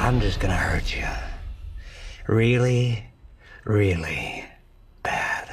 I'm just gonna hurt you. Really, really bad.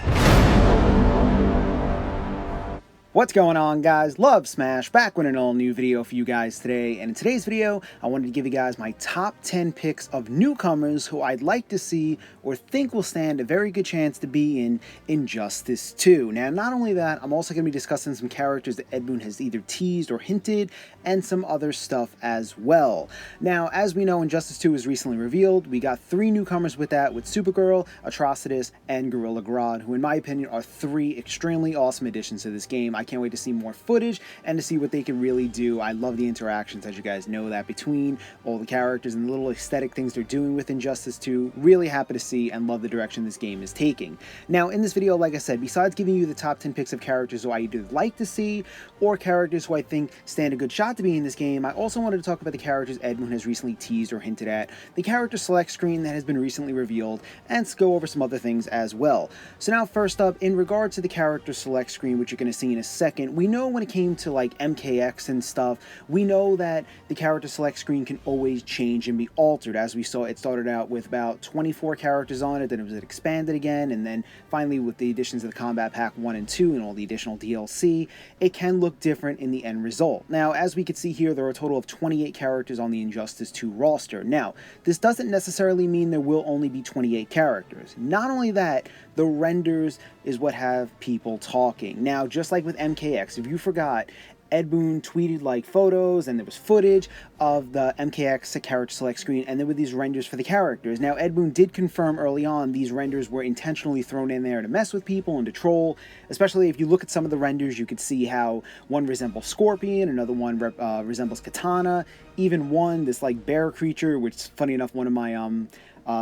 What's going on, guys? Love Smash, back with an all new video for you guys today. And in today's video, I wanted to give you guys my top 10 picks of newcomers who I'd like to see or think will stand a very good chance to be in Injustice 2. Now, not only that, I'm also going to be discussing some characters that Ed Boon has either teased or hinted, and some other stuff as well. Now, as we know, Injustice 2 was recently revealed. We got 3 newcomers with that, with Supergirl, Atrocitus, and Gorilla Grodd, who in my opinion are 3 extremely awesome additions to this game. I can't wait to see more footage and to see what they can really do. I love the interactions, as you guys know, that between all the characters and the little aesthetic things they're doing with Injustice 2. Really happy to see and love the direction this game is taking. Now, in this video, like I said, besides giving you the top 10 picks of characters who I either like to see or characters who I think stand a good shot to be in this game, I also wanted to talk about the characters Ed Boon has recently teased or hinted at, the character select screen that has been recently revealed, and go over some other things as well. So now, first up, in regards to the character select screen, which you're going to see in a second, we know when it came to like MKX and stuff, we know that the character select screen can always change and be altered. As we saw, it started out with about 24 characters on it, then it was expanded again, and then finally with the additions of the Combat Pack 1 and 2 and all the additional DLC, it can look different in the end result. Now, as we can see here, there are a total of 28 characters on the Injustice 2 roster. Now, this doesn't necessarily mean there will only be 28 characters. Not only that, the renders is what have people talking. Now, just like with MKX, if you forgot, Ed Boon tweeted like photos and there was footage of the MKX character select screen, and there were these renders for the characters. Now, Ed Boon did confirm early on these renders were intentionally thrown in there to mess with people and to troll. Especially if you look at some of the renders, you could see how one resembles Scorpion, another one resembles Katana, even one, this like bear creature, which, funny enough, one of my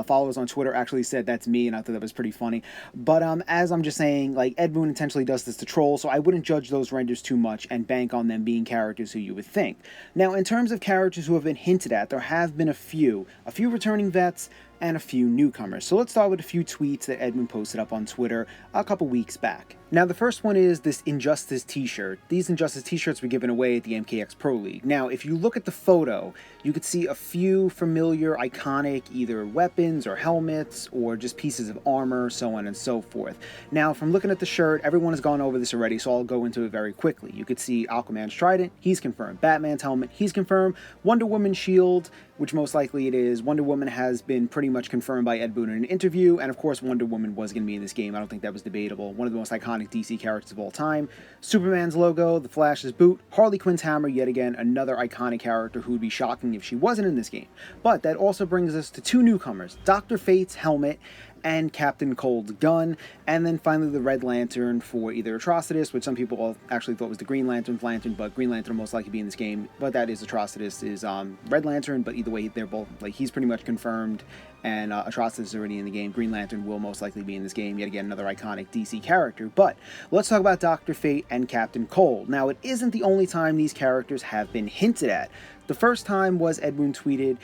followers on Twitter actually said that's me, and I thought that was pretty funny. But as I'm just saying, like, Ed Boon intentionally does this to troll, so I wouldn't judge those renders too much and bank on them being characters who you would think. Now, in terms of characters who have been hinted at, there have been a few returning vets and a few newcomers. So let's start with a few tweets that Ed Boon posted up on Twitter a couple weeks back. Now, the first one is this Injustice t-shirt. These Injustice t-shirts were given away at the MKX Pro League. Now, if you look at the photo, you could see a few familiar, iconic, either weapons or helmets or just pieces of armor, so on and so forth. Now, from looking at the shirt, everyone has gone over this already, so I'll go into it very quickly. You could see Aquaman's trident, he's confirmed. Batman's helmet, he's confirmed. Wonder Woman's shield, which most likely it is. Wonder Woman has been pretty much confirmed by Ed Boon in an interview, and of course Wonder Woman was going to be in this game. I don't think that was debatable. One of the most iconic DC characters of all time. Superman's logo, the Flash's boot, Harley Quinn's hammer, yet again another iconic character who would be shocking if she wasn't in this game. But that also brings us to 2 newcomers, Dr. Fate's helmet and Captain Cold's gun, and then finally the Red Lantern for either Atrocitus, which some people actually thought was the Green Lantern's lantern, but Green Lantern will most likely be in this game, but that is Atrocitus is Red Lantern, but either way, they're both, like, he's pretty much confirmed, and Atrocitus is already in the game. Green Lantern will most likely be in this game, yet again another iconic DC character. But let's talk about Dr. Fate and Captain Cold. Now, it isn't the only time these characters have been hinted at. The first time was Ed Boon tweeted,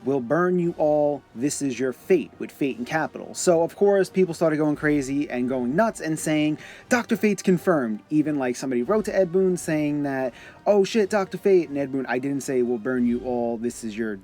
"Will burn you all, this is your fate," with Fate in capital. So, of course, people started going crazy and going nuts and saying, Dr. Fate's confirmed. Even, like, somebody wrote to Ed Boon saying that, oh shit, Dr. Fate, and Ed Boon, I didn't say will burn you all, that is your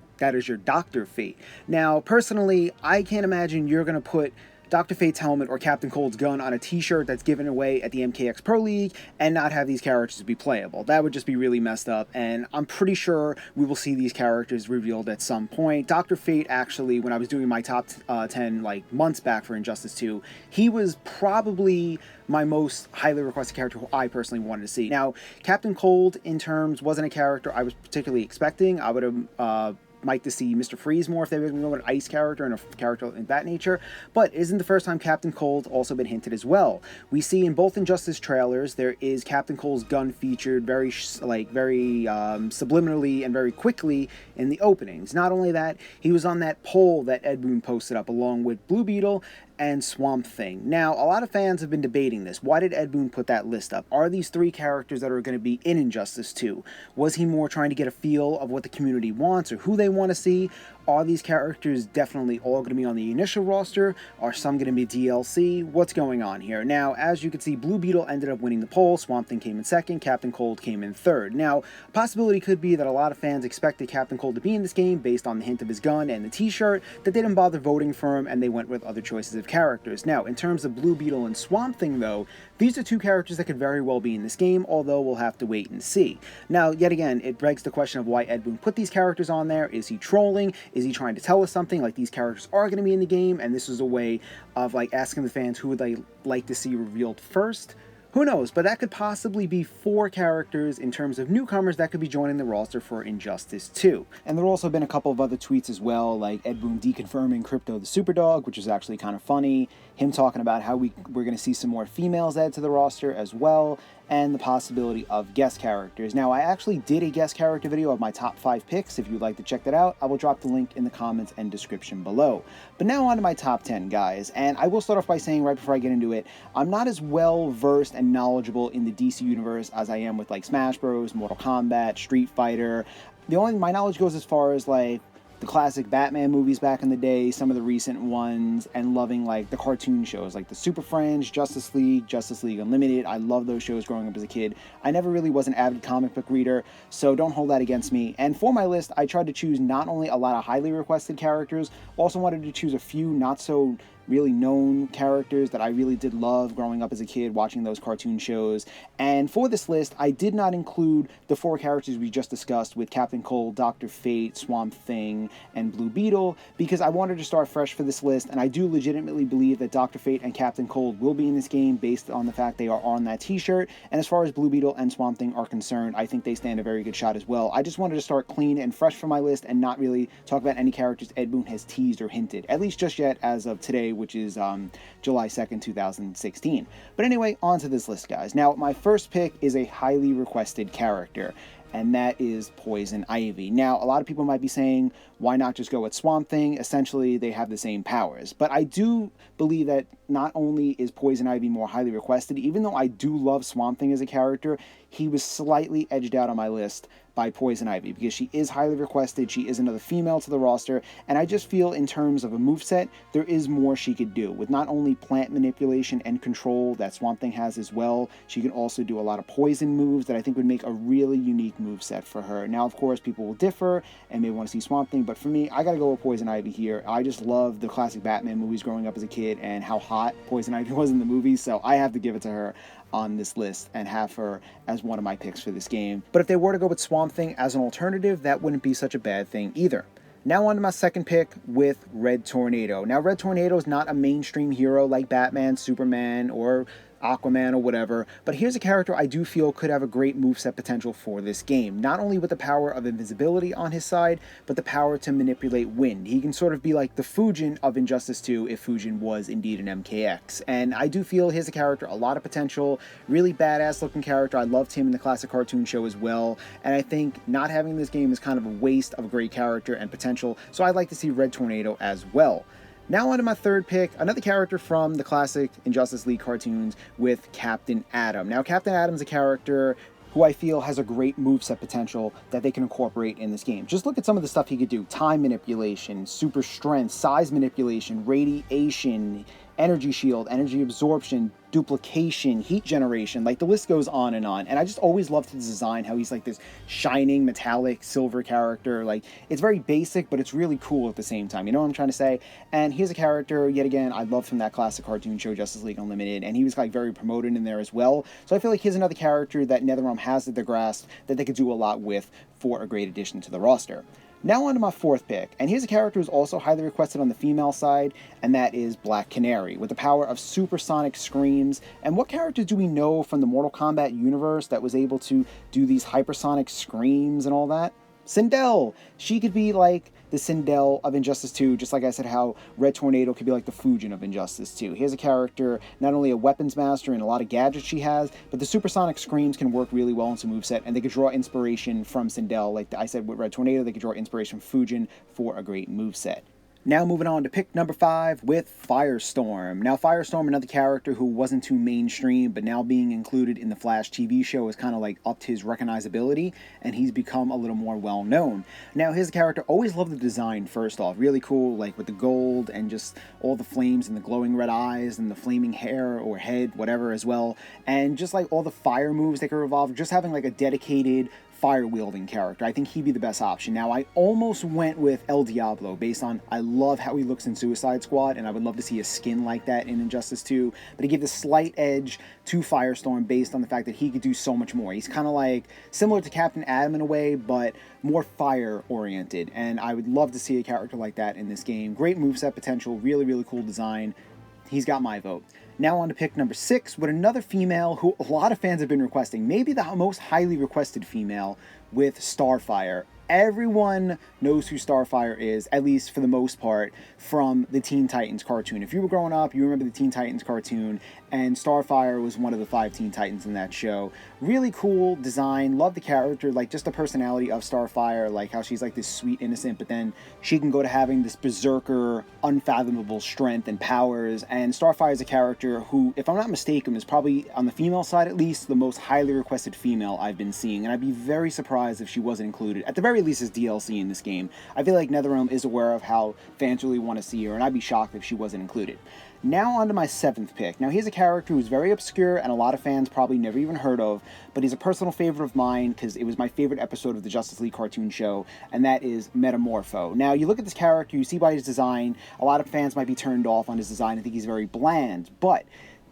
Dr. Fate. Now, personally, I can't imagine you're going to put Dr. Fate's helmet or Captain Cold's gun on a t-shirt that's given away at the MKX Pro League and not have these characters be playable. That would just be really messed up, and I'm pretty sure we will see these characters revealed at some point. Dr. Fate, actually, when I was doing my top 10 like months back for Injustice 2, he was probably my most highly requested character who I personally wanted to see. Now, Captain Cold, in terms, wasn't a character I was particularly expecting. I would have like to see Mr. Freeze more if they were going to go with an ice character and a character in that nature, but isn't the first time Captain Cold also been hinted as well. We see in both Injustice trailers there is Captain Cold's gun featured very subliminally and very quickly in the openings. Not only that, he was on that poll that Ed Boon posted up along with Blue Beetle and Swamp Thing. Now, a lot of fans have been debating this. Why did Ed Boon put that list up? Are these three characters that are going to be in Injustice 2? Was he more trying to get a feel of what the community wants or who they want to see? Are these characters definitely all going to be on the initial roster? Are some going to be DLC? What's going on here? Now, as you can see, Blue Beetle ended up winning the poll, Swamp Thing came in second, Captain Cold came in third. Now, a possibility could be that a lot of fans expected Captain Cold to be in this game based on the hint of his gun and the t-shirt, that they didn't bother voting for him and they went with other choices of characters. Now, in terms of Blue Beetle and Swamp Thing though, these are two characters that could very well be in this game, although we'll have to wait and see. Now, yet again, it begs the question of why Ed Boon put these characters on there. Is he trolling? Is he trying to tell us something like these characters are going to be in the game and this is a way of like asking the fans who would they like to see revealed first? Who knows, but that could possibly be 4 characters in terms of newcomers that could be joining the roster for Injustice 2. And there have also been a couple of other tweets as well, like Ed Boon deconfirming Crypto the Superdog, which is actually kind of funny, him talking about how we're going to see some more females added to the roster as well, and the possibility of guest characters. Now, I actually did a guest character video of my top 5 picks. If you'd like to check that out, I will drop the link in the comments and description below. But now on to my top 10, guys. And I will start off by saying right before I get into it, I'm not as well versed and knowledgeable in the DC universe as I am with like Smash Bros, Mortal Kombat, Street Fighter. My knowledge goes as far as like the classic Batman movies back in the day, some of the recent ones, and loving like the cartoon shows like the Super Friends, Justice League Unlimited. I love those shows growing up as a kid. I never really was an avid comic book reader, so don't hold that against me. And for my list, I tried to choose not only a lot of highly requested characters, also wanted to choose a few not so really known characters that I really did love growing up as a kid watching those cartoon shows. And for this list, I did not include the 4 characters we just discussed with Captain Cold, Dr. Fate, Swamp Thing, and Blue Beetle, because I wanted to start fresh for this list, and I do legitimately believe that Dr. Fate and Captain Cold will be in this game based on the fact they are on that t-shirt. And as far as Blue Beetle and Swamp Thing are concerned, I think they stand a very good shot as well. I just wanted to start clean and fresh for my list and not really talk about any characters Ed Boon has teased or hinted, at least just yet as of today, which is July 2nd, 2016. But anyway, on to this list, guys. Now, my first pick is a highly requested character, and that is Poison Ivy. Now, a lot of people might be saying, why not just go with Swamp Thing? Essentially, they have the same powers. But I do believe that not only is Poison Ivy more highly requested, even though I do love Swamp Thing as a character, he was slightly edged out on my list by Poison Ivy because she is highly requested. She is another female to the roster, and I just feel in terms of a moveset, there is more she could do with not only plant manipulation and control that Swamp Thing has as well. She can also do a lot of poison moves that I think would make a really unique moveset for her. Now, of course, people will differ and may want to see Swamp Thing, but for me, I gotta go with Poison Ivy here. I just love the classic Batman movies growing up as a kid and how hot Poison Ivy was in the movies, so I have to give it to her on this list and have her as one of my picks for this game. But if they were to go with Swamp Thing as an alternative, that wouldn't be such a bad thing either. Now on to my second pick with Red Tornado. Now, Red Tornado is not a mainstream hero like Batman, Superman, or Aquaman or whatever, but here's a character I do feel could have a great moveset potential for this game. Not only with the power of invisibility on his side, but the power to manipulate wind. He can sort of be like the Fujin of Injustice 2 if Fujin was indeed an MKX. And I do feel here's a character, a lot of potential, really badass looking character. I loved him in the classic cartoon show as well, and I think not having this game is kind of a waste of a great character and potential, so I'd like to see Red Tornado as well. Now on to my third pick, another character from the classic Injustice League cartoons with Captain Atom. Now, Captain Atom's a character who I feel has a great moveset potential that they can incorporate in this game. Just look at some of the stuff he could do. Time manipulation, super strength, size manipulation, radiation, energy shield, energy absorption, duplication, heat generation, like the list goes on. And I just always loved his design, how he's like this shining metallic silver character. Like, it's very basic, but it's really cool at the same time. You know what I'm trying to say? And he's a character, yet again, I loved from that classic cartoon show, Justice League Unlimited, and he was like very promoted in there as well. So I feel like he's another character that NetherRealm has at their grasp that they could do a lot with for a great addition to the roster. Now on to my fourth pick, and here's a character who's also highly requested on the female side, and that is Black Canary, with the power of supersonic screams. And what character do we know from the Mortal Kombat universe that was able to do these hypersonic screams and all that? Sindel! She could be like the Sindel of Injustice 2, just like I said how Red Tornado could be like the Fujin of Injustice 2. Here's a character, not only a weapons master and a lot of gadgets she has, but the supersonic screams can work really well into moveset, and they could draw inspiration from Sindel. Like I said with Red Tornado, they could draw inspiration from Fujin for a great moveset. Now moving on to pick number 5 with Firestorm. Now Firestorm, another character who wasn't too mainstream, but now being included in the Flash TV show has kind of like upped his recognizability, and he's become a little more well known. Now his character, always loved the design first off, really cool, like with the gold and just all the flames and the glowing red eyes and the flaming hair or head, whatever as well, and just like all the fire moves that could evolve, just having like a dedicated fire-wielding character. I think he'd be the best option. Now, I almost went with El Diablo based on I love how he looks in Suicide Squad, and I would love to see a skin like that in Injustice 2, but he gave the slight edge to Firestorm based on the fact that he could do so much more. He's kind of like similar to Captain Atom in a way, but more fire-oriented, and I would love to see a character like that in this game. Great moveset potential, really, really cool design. He's got my vote. Now on to pick number 6 with another female who a lot of fans have been requesting, maybe the most highly requested female, with Starfire. Everyone knows who Starfire is, at least for the most part, from the Teen Titans cartoon. If you were growing up, you remember the Teen Titans cartoon, and Starfire was one of the 5 Teen Titans in that show. Really cool design, love the character, like just the personality of Starfire, like how she's like this sweet innocent, but then she can go to having this berserker, unfathomable strength and powers, and Starfire is a character who, if I'm not mistaken, is probably, on the female side at least, the most highly requested female I've been seeing, and I'd be very surprised if she wasn't included, at the very least as DLC in this game. I feel like NetherRealm is aware of how fans really want to see her, and I'd be shocked if she wasn't included. Now on to my 7th pick. Now he's a character who's very obscure and a lot of fans probably never even heard of, but he's a personal favorite of mine because it was my favorite episode of the Justice League cartoon show, and that is Metamorpho. Now you look at this character, you see by his design, a lot of fans might be turned off on his design and think he's very bland, but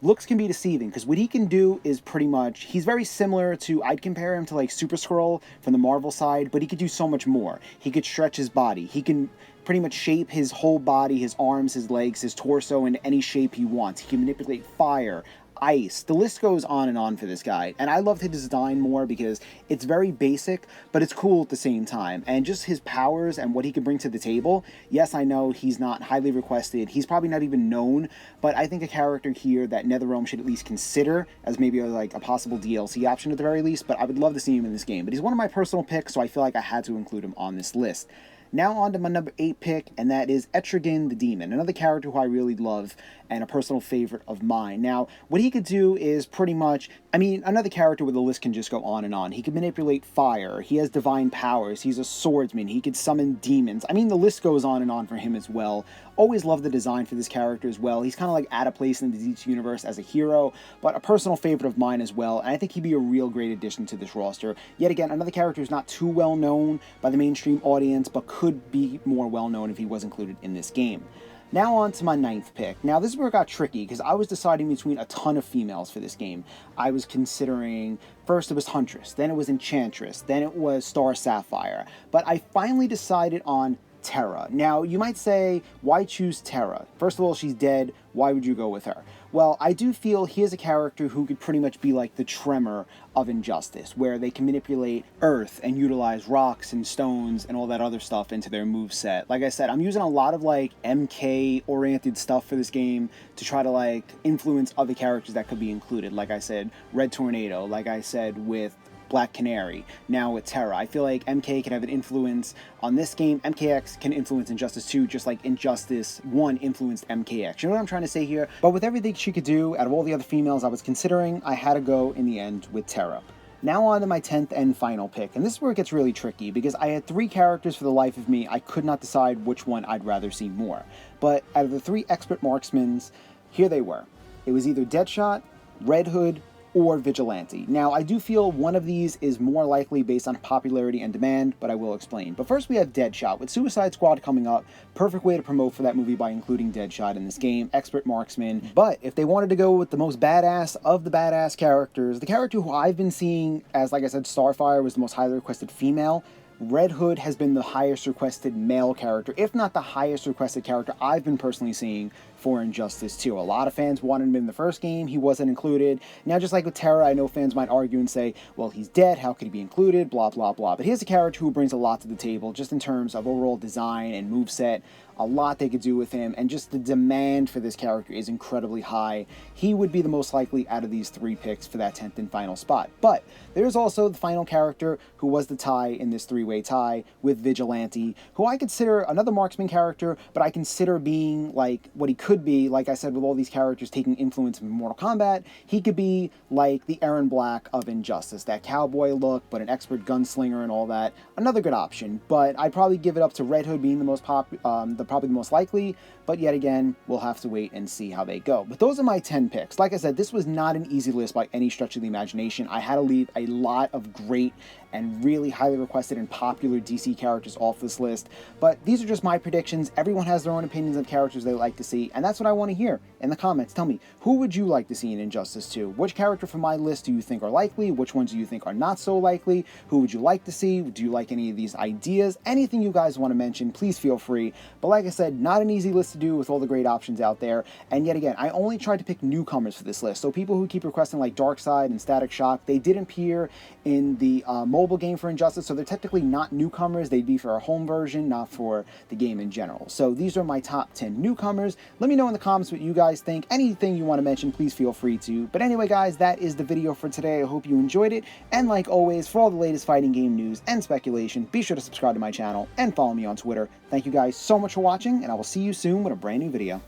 looks can be deceiving because what he can do is pretty much, he's very similar to, I'd compare him to like Super Skrull from the Marvel side, but he could do so much more. He could stretch his body. He can pretty much shape his whole body, his arms, his legs, his torso in any shape he wants. He can manipulate fire, ice. The list goes on and on for this guy, and I love his design more because it's very basic, but it's cool at the same time, and just his powers and what he can bring to the table. Yes, I know he's not highly requested, he's probably not even known, but I think a character here that NetherRealm should at least consider as maybe like a possible DLC option at the very least, but I would love to see him in this game. But he's one of my personal picks, so I feel like I had to include him on this list. Now on to my number 8 pick, and that is Etrigan the Demon, another character who I really love and a personal favorite of mine. Now, what he could do is pretty much, I mean, another character where the list can just go on and on. He can manipulate fire, he has divine powers, he's a swordsman, he could summon demons. I mean, the list goes on and on for him as well. Always love the design for this character as well. He's kind of like at a place in the DC universe as a hero, but a personal favorite of mine as well, and I think he'd be a real great addition to this roster. Yet again, another character who's not too well known by the mainstream audience, but could be more well known if he was included in this game. Now on to my 9th pick. Now this is where it got tricky because I was deciding between a ton of females for this game. I was considering, first it was Huntress, then it was Enchantress, then it was Star Sapphire, but I finally decided on Terra. Now, you might say, why choose Terra? First of all, she's dead. Why would you go with her? Well, I do feel he is a character who could pretty much be like the Tremor of Injustice, where they can manipulate Earth and utilize rocks and stones and all that other stuff into their moveset. Like I said, I'm using a lot of like MK-oriented stuff for this game to try to like influence other characters that could be included. Like I said, Red Tornado, like I said with Black Canary, now with Terra. I feel like MK can have an influence on this game. MKX can influence Injustice 2 just like Injustice 1 influenced MKX. You know what I'm trying to say here? But with everything she could do, out of all the other females I was considering, I had to go in the end with Terra. Now on to my 10th and final pick, and this is where it gets really tricky because I had 3 characters for the life of me. I could not decide which one I'd rather see more. But out of the 3 expert marksmen, here they were. It was either Deadshot, Red Hood, or Vigilante. Now, I do feel one of these is more likely based on popularity and demand, but I will explain. But first we have Deadshot. With Suicide Squad coming up, perfect way to promote for that movie by including Deadshot in this game, expert marksman. But if they wanted to go with the most badass of the badass characters, the character who I've been seeing as, like I said, Starfire was the most highly requested female, Red Hood has been the highest requested male character, if not the highest requested character I've been personally seeing for Injustice 2. A lot of fans wanted him in the first game, he wasn't included. Now just like with Terra, I know fans might argue and say, well, he's dead, how could he be included, blah, blah, blah. But here's a character who brings a lot to the table, just in terms of overall design and moveset. a lot they could do with him, and just the demand for this character is incredibly high. He would be the most likely out of these 3 picks for that 10th and final spot. But there's also the final character who was the tie in this 3-way tie with Vigilante, who I consider another marksman character, but I consider being like what he could be. Like I said, with all these characters taking influence from Mortal Kombat, he could be like the Aaron Black of Injustice, that cowboy look, but an expert gunslinger and all that. Another good option, but I'd probably give it up to Red Hood being the most probably the most likely, but yet again, we'll have to wait and see how they go. But those are my 10 picks. Like I said, this was not an easy list by any stretch of the imagination. I had to leave a lot of great and really highly requested and popular DC characters off this list, but these are just my predictions. Everyone has their own opinions of characters they like to see, and that's what I want to hear in the comments. Tell me, who would you like to see in Injustice 2? Which character from my list do you think are likely? Which ones do you think are not so likely? Who would you like to see? Do you like any of these ideas? Anything you guys want to mention, please feel free. But like I said, not an easy list to do with all the great options out there, and yet again, I only tried to pick newcomers for this list, so people who keep requesting like Darkseid and Static Shock, they didn't appear in the mobile game for Injustice, so they're technically not newcomers. They'd be for a home version, not for the game in general. So these are my top 10 newcomers. Let me know in the comments what you guys think. Anything you want to mention, please feel free to. But anyway, guys, that is the video for today. I hope you enjoyed it, and like always, for all the latest fighting game news and speculation, be sure to subscribe to my channel and follow me on Twitter. Thank you guys so much for watching, and I will see you soon with a brand new video.